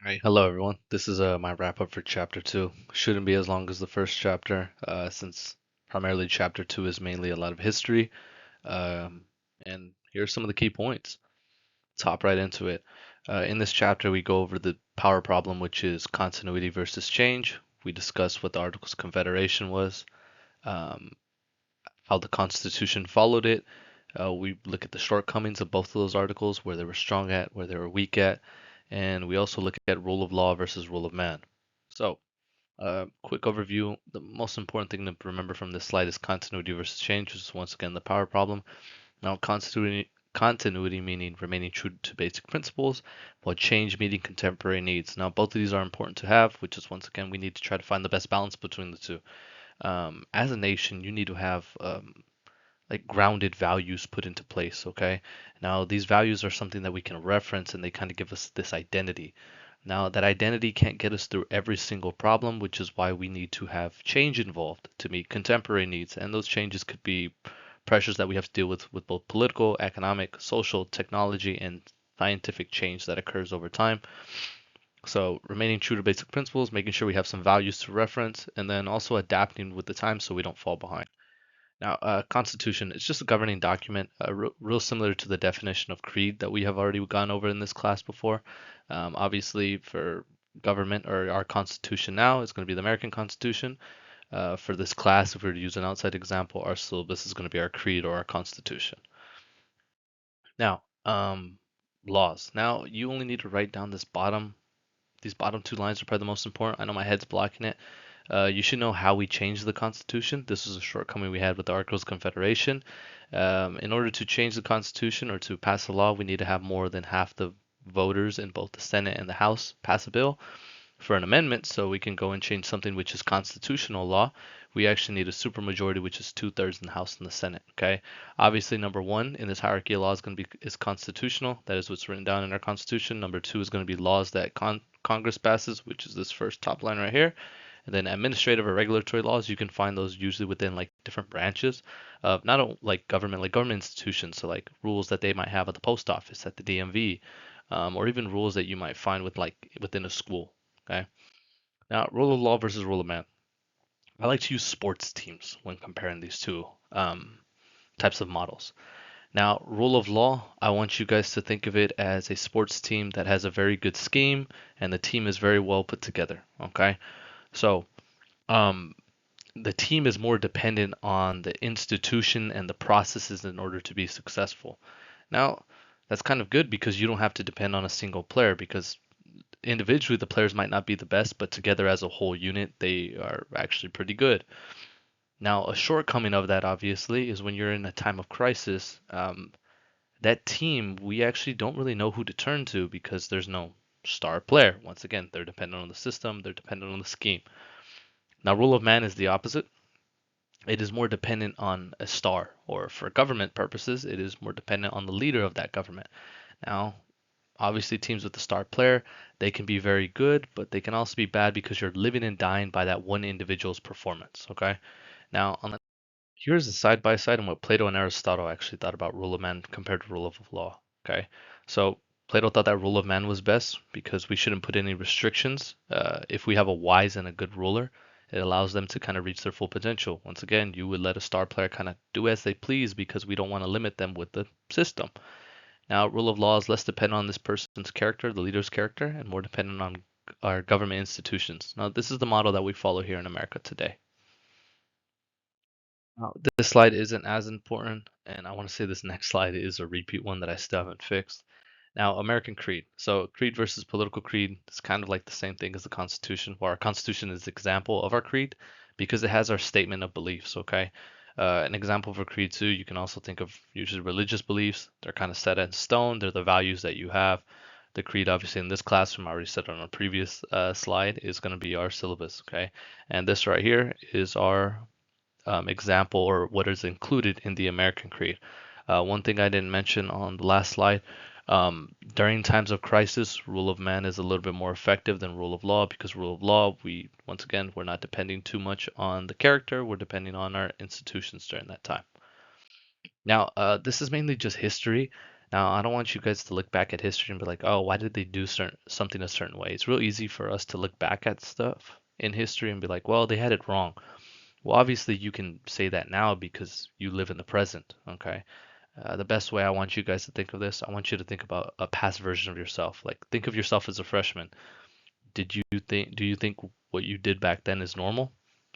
All right, hello everyone. This is my wrap up for chapter two. Shouldn't be as long as the first chapter, since primarily chapter two is mainly a lot of history. Um, and here's some of the key points. Let's hop right into it. In this chapter, we go over the power problem, which is continuity versus change. We discuss what the Articles of Confederation was, um, how the Constitution followed it. We look at the shortcomings of both of those articles, where they were strong at, where they were weak at, and we also look at rule of law versus rule of man. So, quick overview. The most important thing to remember from this slide is continuity versus change, which is once again the power problem. Now, continuity meaning remaining true to basic principles, while change meaning contemporary needs. Now, both of these are important to have, which is once again we need to try to find the best balance between the two. As a nation, you need to have like grounded values put into place, okay? Now, these values are something that we can reference and they kind of give us this identity. Now, that identity can't get us through every single problem, which is why we need to have change involved to meet contemporary needs. And those changes could be pressures that we have to deal with both political, economic, social, technology, and scientific change that occurs over time. So, remaining true to basic principles, making sure we have some values to reference, and then also adapting with the time so we don't fall behind. Now, Constitution, it's just a governing document, real similar to the definition of creed that we have already gone over in this class before. Obviously, for government or our Constitution now, it's going to be the American Constitution. For this class, if we were to use an outside example, our syllabus is going to be our creed or our Constitution. Now, laws. Now, you only need to write down these bottom two lines are probably the most important. I know my head's blocking it. You should know how we changed the Constitution. This is a shortcoming we had with the Articles of Confederation. In order to change the Constitution or to pass a law, we need to have more than half the voters in both the Senate and the House pass a bill for an amendment so we can go and change something which is constitutional law. We actually need a supermajority, which is 2/3 in the House and the Senate. Okay. Obviously, number one in this hierarchy of law is going to be is constitutional. That is what's written down in our Constitution. Number two is going to be laws that Congress passes, which is this first top line right here. And then administrative or regulatory laws, you can find those usually within like different branches of not like government institutions. So like rules that they might have at the post office, at the DMV, or even rules that you might find with like within a school. Okay. Now, rule of law versus rule of man. I like to use sports teams when comparing these two types of models. Now, rule of law, I want you guys to think of it as a sports team that has a very good scheme and the team is very well put together. Okay. So, um, the team is more dependent on the institution and the processes in order to be successful. Now, that's kind of good because you don't have to depend on a single player because individually the players might not be the best, but together as a whole unit, they are actually pretty good. Now, a shortcoming of that obviously is when you're in a time of crisis, that team, we actually don't really know who to turn to because there's no star player. Once again, they're dependent on the system, they're dependent on the scheme. Now, rule of man is the opposite. It is more dependent on a star, or for government purposes, it is more dependent on the leader of that government. Now, obviously, teams with the star player, they can be very good, but they can also be bad because you're living and dying by that one individual's performance. Okay. Now, here's a side by side on what Plato and Aristotle actually thought about rule of man compared to rule of law. Okay. So Plato thought that rule of man was best because we shouldn't put any restrictions. If we have a wise and a good ruler, it allows them to kind of reach their full potential. Once again, you would let a star player kind of do as they please because we don't want to limit them with the system. Now, rule of law is less dependent on this person's character, the leader's character, and more dependent on our government institutions. Now, this is the model that we follow here in America today. Now, this slide isn't as important, and I want to say this next slide is a repeat one that I still haven't fixed. Now, American creed. So, creed versus political creed is kind of like the same thing as the Constitution, where our Constitution is an example of our creed because it has our statement of beliefs, okay? An example of a creed, too, you can also think of usually religious beliefs. They're kind of set in stone, they're the values that you have. The creed, obviously, in this classroom, I already said on a previous slide, is going to be our syllabus, okay? And this right here is our example or what is included in the American Creed. One thing I didn't mention on the last slide, during times of crisis, rule of man is a little bit more effective than rule of law because rule of law, once again, we're not depending too much on the character, we're depending on our institutions during that time. Now, this is mainly just history. Now, I don't want you guys to look back at history and be like, oh, why did they do something a certain way? It's real easy for us to look back at stuff in history and be like, well, they had it wrong. Well, obviously, you can say that now because you live in the present, okay? The best way I want you guys to think of this, I want you to think about a past version of yourself. Like, think of yourself as a freshman. Do you think what you did back then is normal?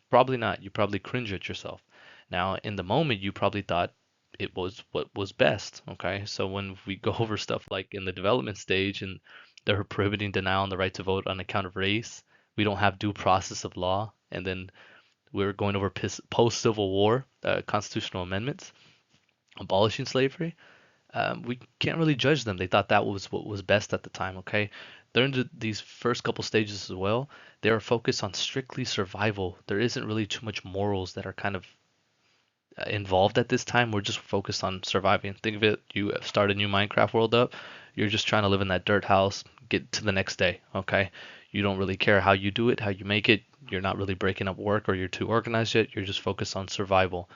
Probably not. You probably cringe at yourself. Now, in the moment, you probably thought it was what was best. Okay. So when we go over stuff like in the development stage and they're prohibiting denial on the right to vote on account of race, we don't have due process of law, and then we're going over post Civil War constitutional amendments abolishing slavery. We can't really judge them. They thought that was what was best at the time, okay? During these first couple stages as well, they are focused on strictly survival. There isn't really too much morals that are kind of involved at this time. We're just focused on surviving. Think of it, you start a new Minecraft world up, you're just trying to live in that dirt house, get to the next day, okay? You don't really care how you do it, how you make it. You're not really breaking up work or you're too organized yet. You're just focused on survival.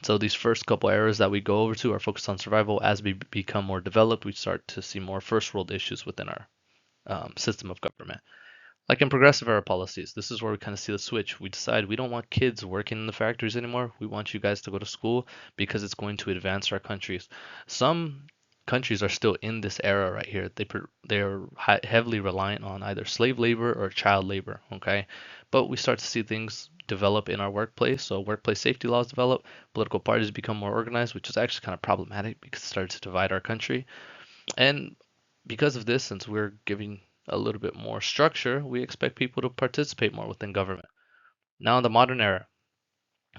So these first couple eras that we go over to are focused on survival. As we become more developed, we start to see more first world issues within our system of government. Like in progressive era policies, this is where we kind of see the switch. We decide we don't want kids working in the factories anymore. We want you guys to go to school because it's going to advance our countries. Some countries are still in this era right here. They're heavily reliant on either slave labor or child labor. Okay, but we start to see things develop in our workplace. So workplace safety laws develop. Political parties become more organized, which is actually kind of problematic because it started to divide our country. And because of this, since we're giving a little bit more structure, we expect people to participate more within government. Now, in the modern era,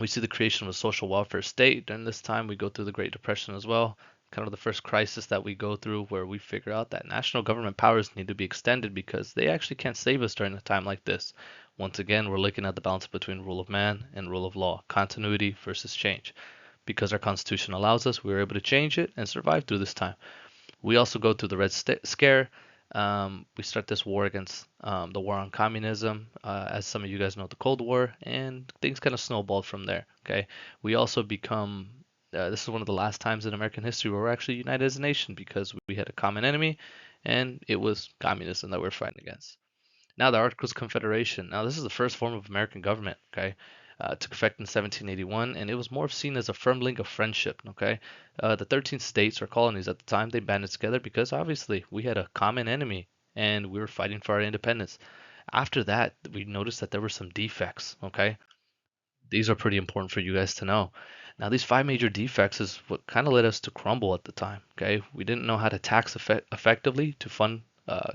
we see the creation of a social welfare state. During this time, we go through the Great Depression as well, kind of the first crisis that we go through where we figure out that national government powers need to be extended because they actually can't save us during a time like this. Once again, we're looking at the balance between rule of man and rule of law, continuity versus change. Because our Constitution allows us, we were able to change it and survive through this time. We also go through the Scare. We start this war against the war on communism, as some of you guys know, the Cold War, and things kind of snowballed from there. Okay, we also become. This is one of the last times in American history where we're actually united as a nation because we had a common enemy, and it was communism that we're fighting against. Now, the Articles of Confederation. Now, this is the first form of American government. Okay, it took effect in 1781, and it was more seen as a firm link of friendship. Okay, the 13 states or colonies at the time they banded together because obviously we had a common enemy and we were fighting for our independence. After that, we noticed that there were some defects. Okay, these are pretty important for you guys to know. Now, these five major defects is what kind of led us to crumble at the time. Okay, we didn't know how to tax effectively to fund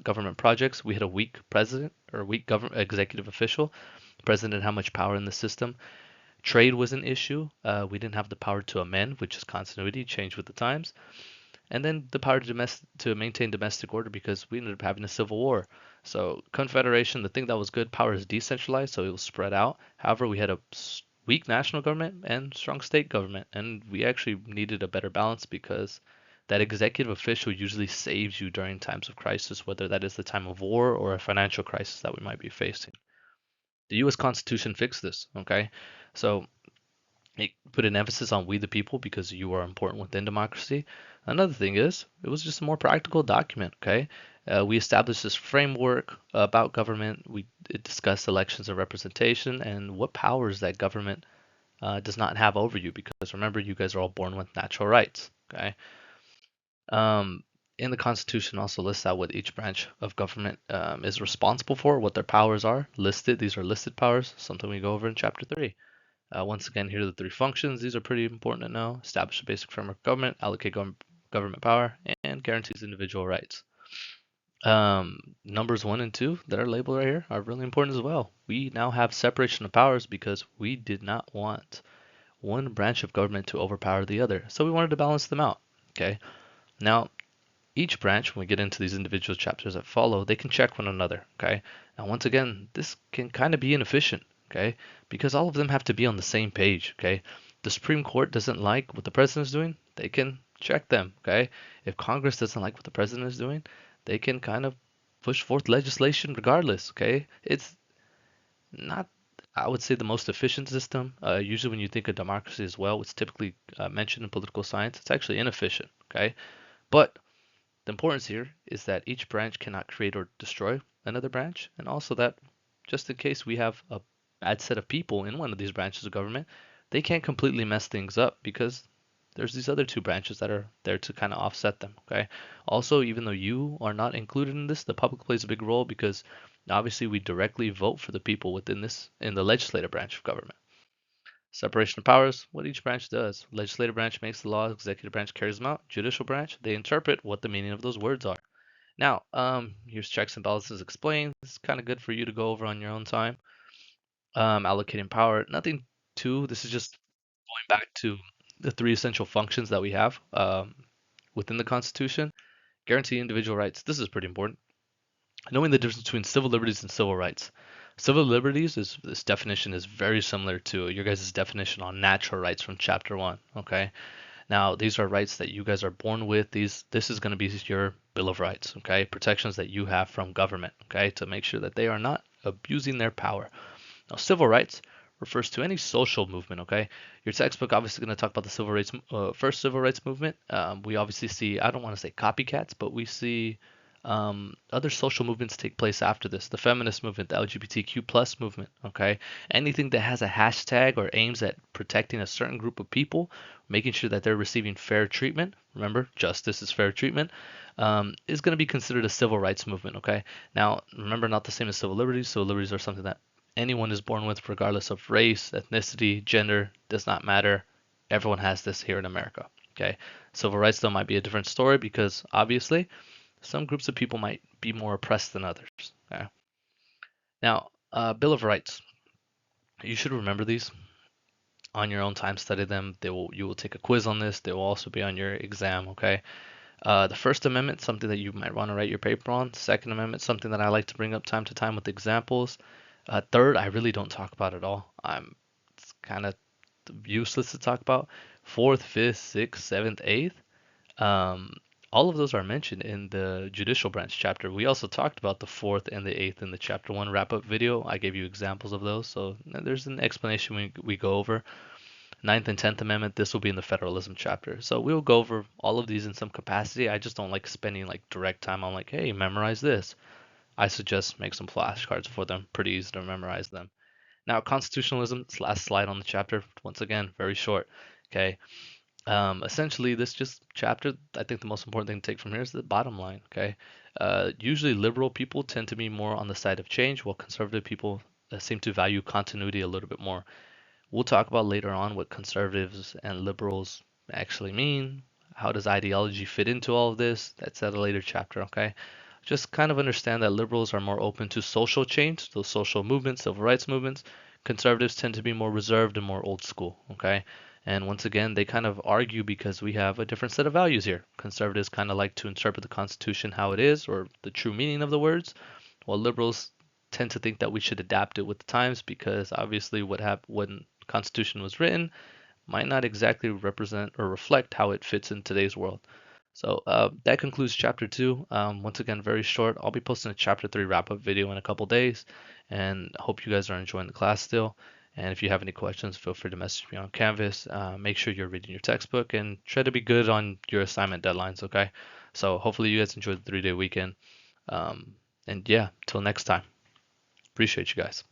government projects. We had a weak president or weak government executive official. The president didn't have much power in the system. Trade was an issue. We didn't have the power to amend, which is continuity, change with the times, and then the power to maintain domestic order because we ended up having a civil war. So confederation, the thing that was good, power is decentralized, so it was spread out. However, we had a weak national government and strong state government, and we actually needed a better balance because that executive official usually saves you during times of crisis, whether that is the time of war or a financial crisis that we might be facing. The U.S. Constitution fixed this. Okay, so it put an emphasis on we the people because you are important within democracy. Another thing is, it was just a more practical document, okay? We established this framework about government. We discussed elections and representation and what powers that government does not have over you because remember, you guys are all born with natural rights, okay? Um, in the Constitution also lists out what each branch of government is responsible for, what their powers are listed. These are listed powers, something we go over in Chapter 3. Once again, here are the three functions. These are pretty important to know. Establish a basic framework of government, allocate government power, and guarantees individual rights. Numbers 1 and 2 that are labeled right here are really important as well. We now have separation of powers because we did not want one branch of government to overpower the other. So we wanted to balance them out. Okay. Now, each branch, when we get into these individual chapters that follow, they can check one another. Okay. Now, once again, this can kind of be inefficient. Okay. Because all of them have to be on the same page. Okay. The Supreme Court doesn't like what the president is doing, they can check them. Okay. If Congress doesn't like what the president is doing, they can kind of push forth legislation regardless. Okay. It's not, I would say, the most efficient system. Usually, when you think of democracy as well, it's typically mentioned in political science. It's actually inefficient. Okay. But The importance here is that each branch cannot create or destroy another branch, and also that just in case we have a bad set of people in one of these branches of government, they can't completely mess things up because there's these other two branches that are there to kind of offset them. Okay. Also, even though you are not included in this, the public plays a big role because obviously we directly vote for the people within this in the legislative branch of government. Separation of powers, what each branch does. Legislative branch makes the laws, executive branch carries them out, judicial branch, they interpret what the meaning of those words are. Now, here's checks and balances explained. It's kind of good for you to go over on your own time. Allocating power, nothing too. This is just going back to the three essential functions that we have within the Constitution. Guarantee individual rights. This is pretty important. Knowing the difference between civil liberties and civil rights. Civil liberties is this definition is very similar to your guys' definition on natural rights from chapter one. Okay. Now these are rights that you guys are born with. This is going to be your Bill of Rights. Okay. Protections that you have from government. Okay. To make sure that they are not abusing their power. Now, civil rights refers to any social movement. Okay, your textbook obviously going to talk about the civil rights first civil rights movement. We obviously see I don't want to say copycats, but we see other social movements take place after this. The feminist movement, the LGBTQ plus movement. Okay, anything that has a hashtag or aims at protecting a certain group of people, making sure that they're receiving fair treatment. Remember, justice is fair treatment. Is going to be considered a civil rights movement. Okay, now remember, not the same as civil liberties. Civil liberties are something that anyone is born with, regardless of race, ethnicity, gender, does not matter. Everyone has this here in America. Okay. Civil rights, though, might be a different story because obviously some groups of people might be more oppressed than others. Okay. Now, Bill of Rights. You should remember these on your own time. Study them. You will take a quiz on this. They will also be on your exam. Okay. The First Amendment, something that you might want to write your paper on. Second Amendment, something that I like to bring up time to time with examples. Third, I really don't talk about at all. It's kind of useless to talk about. Fourth, fifth, sixth, seventh, eighth. Um, all of those are mentioned in the judicial branch chapter. We also talked about the fourth and the eighth in the chapter one wrap up video. I gave you examples of those. So there's an explanation we go over. Ninth and Tenth Amendment, this will be in the federalism chapter. So we'll go over all of these in some capacity. I just don't like spending like direct time on like, hey, memorize this. I suggest make some flashcards for them. Pretty easy to memorize them. Now, constitutionalism, last slide on the chapter. Once again, very short. Okay. Essentially, this just chapter, I think the most important thing to take from here is the bottom line. Okay. Usually, liberal people tend to be more on the side of change, while conservative people seem to value continuity a little bit more. We'll talk about later on what conservatives and liberals actually mean. How does ideology fit into all of this? That's at a later chapter, okay? Just kind of understand that liberals are more open to social change, those social movements, civil rights movements. Conservatives tend to be more reserved and more old school, okay? And once again, they kind of argue because we have a different set of values here. Conservatives kind of like to interpret the Constitution how it is, or the true meaning of the words, while liberals tend to think that we should adapt it with the times because obviously what happened when Constitution was written might not exactly represent or reflect how it fits in today's world. So that concludes chapter two. Once again, very short. I'll be posting a chapter three wrap up video in a couple days, and I hope you guys are enjoying the class still. And if you have any questions, feel free to message me on Canvas. Make sure you're reading your textbook and try to be good on your assignment deadlines, okay? So hopefully you guys enjoyed the 3-day weekend. And yeah, till next time. Appreciate you guys.